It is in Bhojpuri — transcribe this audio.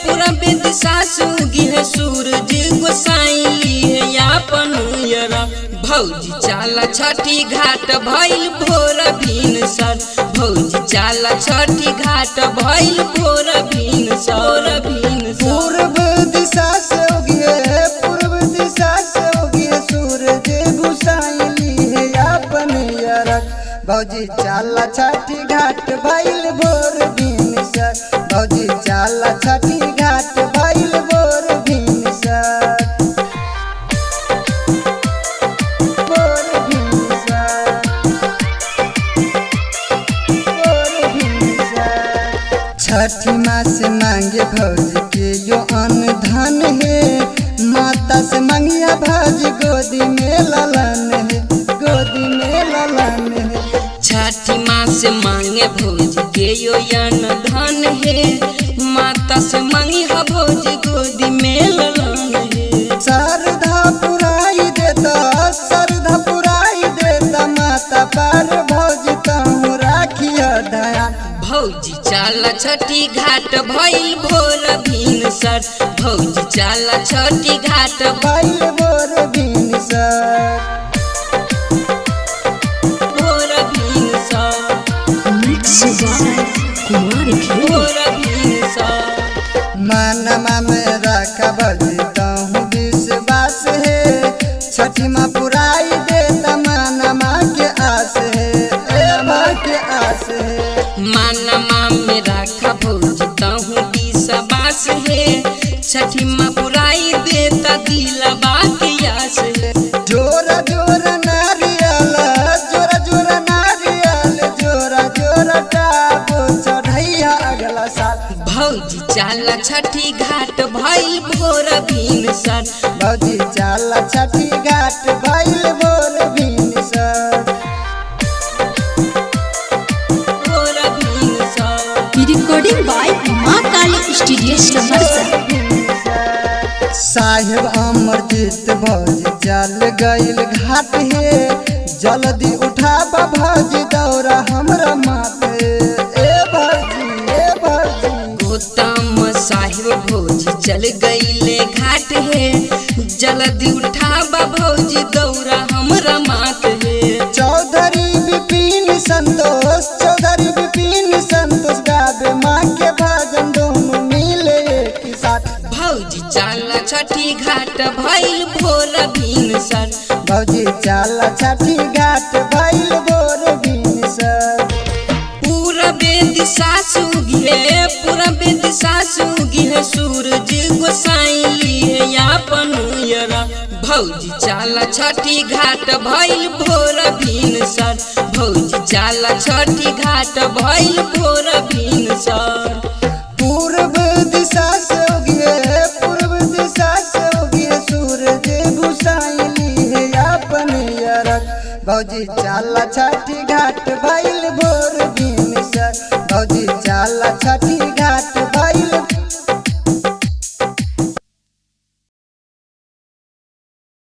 पूरब दिशा से उगी है सूरज गोसाई है अपन यरा। भौजी चाला छठी घाट भइल भोर भीन सर, भौजी चाला छठी घाट भइल भोर भीन सर भीन सर। पूर्व दिशा से उगी है, पूर्व दिशा से उगी है सूरज गोसाई है अपन यरक। भौजी चाला छठी घाट भइल भोर भीन सर, भौजी चाला छठी घाट भइल भोर भीन सर। छठी माँ से मांगे भौजी के जो अन्न धन है, माता से मांगिया भौजी गोदी में ललन है, गोदी में ललन है। छठी माँ से मांगे भौजी के यो अन्न धन है, माता से मांगी हा भौजी गोदी में ललन है। श्रद्धा पुराई देता, श्रद्धा पुराई देता माता पर भौजी तहु राखिया दयान। भौजी चाला छठी घाट भइल भोर भीन सर, भौजी चाला छठी घाट भइल भोर भीन सर, भोर भीन सर, भोर भीन सर। मानमा में रखा भौजी तहु विश्वास है, छठी माँ पुराई देता मानमा के आस है, ए माँ के आस है। मानमा में रखा भौजी तहु विश्वास है, छठी माँ पुराई देता दिलवा के आस है। जोरा जोरा नारियल, जोरा जोरा नारियल, जोरा जोरा टाबो चढ़ैया अगला साल। भौजी चाला छठी घाट भइल भोर भीन सर, भौजी चाला छठी घाट भइल भोर भीन सर, भोर भीन सर। रिकॉर्डिंग बाय माँ काली स्टूडियो समरसा। साहेब अमरजीत भौजी चल गइल घाट है, जल्दी उठाबा भौजी दौरा हमरा माथे। ए भौजी, ए भौजी। गौतम साहिब भौजी चल गईले घाट है, जल्दी उठाबा भौजी दौरा हमरा मात है। चौधरी विपिन संतोष, चौधरी विपिन संतोष गावे माँ के भजन दोनों मिले एक साथ। भौजी चाला छठी घाट भइल भोर भीन सर, भौजी चाला छठी घाट भइल भोर भीन सर। पूरब दिशा से उगी है, पूरब दिशा से उगी है सूरज गोसाई है अपन यरा। भौजी चाला छठी घाट भइल भोर भीन सर, भौजी चाला छठी घाट भइल भोर भीन सर। पूर्व दिशा से उगी है, पूर्व दिशा से उगी है सूरज गोसाई है अपन यरक। भौजी चाला छठी घाट भइल भोर